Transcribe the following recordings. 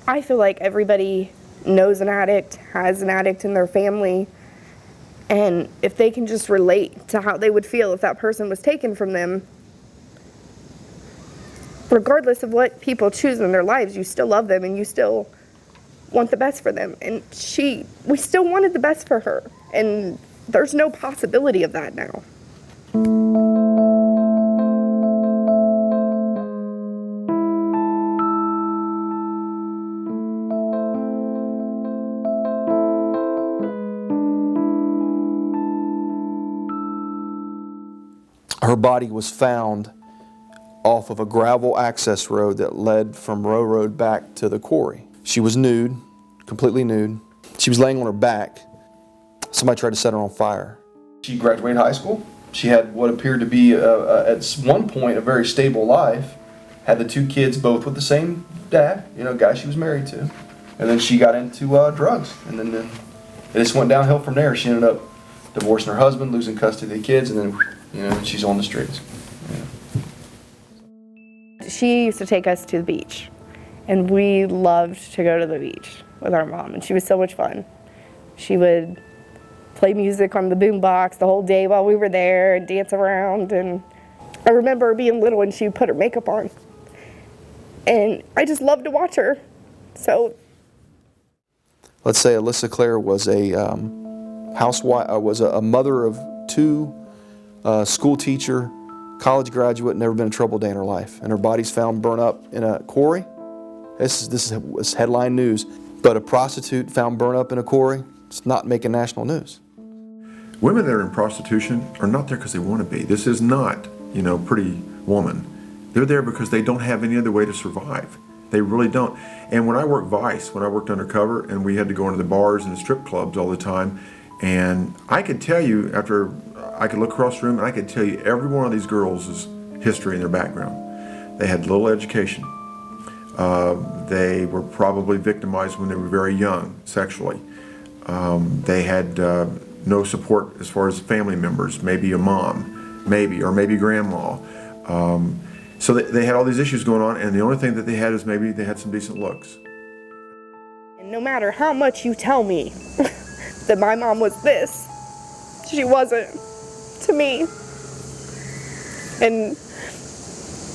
I feel like everybody knows an addict, has an addict in their family, and if they can just relate to how they would feel if that person was taken from them, regardless of what people choose in their lives, you still love them and you still want the best for them. And we still wanted the best for her, and there's no possibility of that now. Her body was found off of a gravel access road that led from Row Road back to the quarry. She was nude, completely nude. She was laying on her back. Somebody tried to set her on fire. She graduated high school. She had what appeared to be, at one point, a very stable life. Had the 2 kids, both with the same dad, guy she was married to. And then she got into drugs. And then it just went downhill from there. She ended up divorcing her husband, losing custody of the kids, and then she's on the streets. She used to take us to the beach, and we loved to go to the beach with our mom, and she was so much fun. She would play music on the boombox the whole day while we were there and dance around, and I remember being little and she would put her makeup on, and I just loved to watch her. So let's say Alissa Clere was a housewife, was a mother of 2, school teacher, college graduate, never been in trouble a day in her life, and her body's found burnt up in a quarry. This is headline news, but a prostitute found burnt up in a quarry, it's not making national news. Women that are in prostitution are not there because they want to be. This is not, Pretty Woman. They're there because they don't have any other way to survive. They really don't. And when I worked Vice, when I worked undercover, and we had to go into the bars and the strip clubs all the time, and I could tell you, after I could look across the room and I could tell you every one of these girls' history and their background. They had little education. They were probably victimized when they were very young, sexually. They had no support as far as family members, maybe a mom, or maybe grandma. So they had all these issues going on, and the only thing that they had is maybe they had some decent looks. And no matter how much you tell me that my mom was this, she wasn't to me. And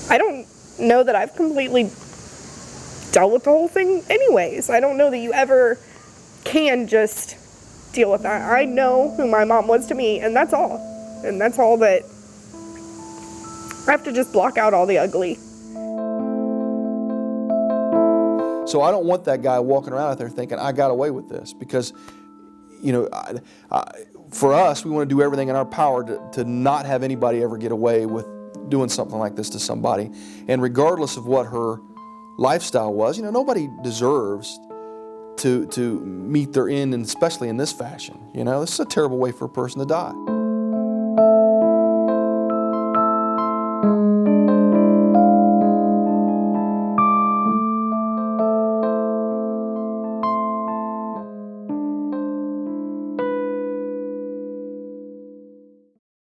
I don't know that I've completely dealt with the whole thing anyways. I don't know that you ever can just deal with that. I know who my mom was to me, and that's all. And that's all that I have to just block out all the ugly. So I don't want that guy walking around out there thinking, I got away with this, because, for us, we want to do everything in our power to not have anybody ever get away with doing something like this to somebody. And regardless of what her lifestyle was, nobody deserves to meet their end, and especially in this fashion. This is a terrible way for a person to die.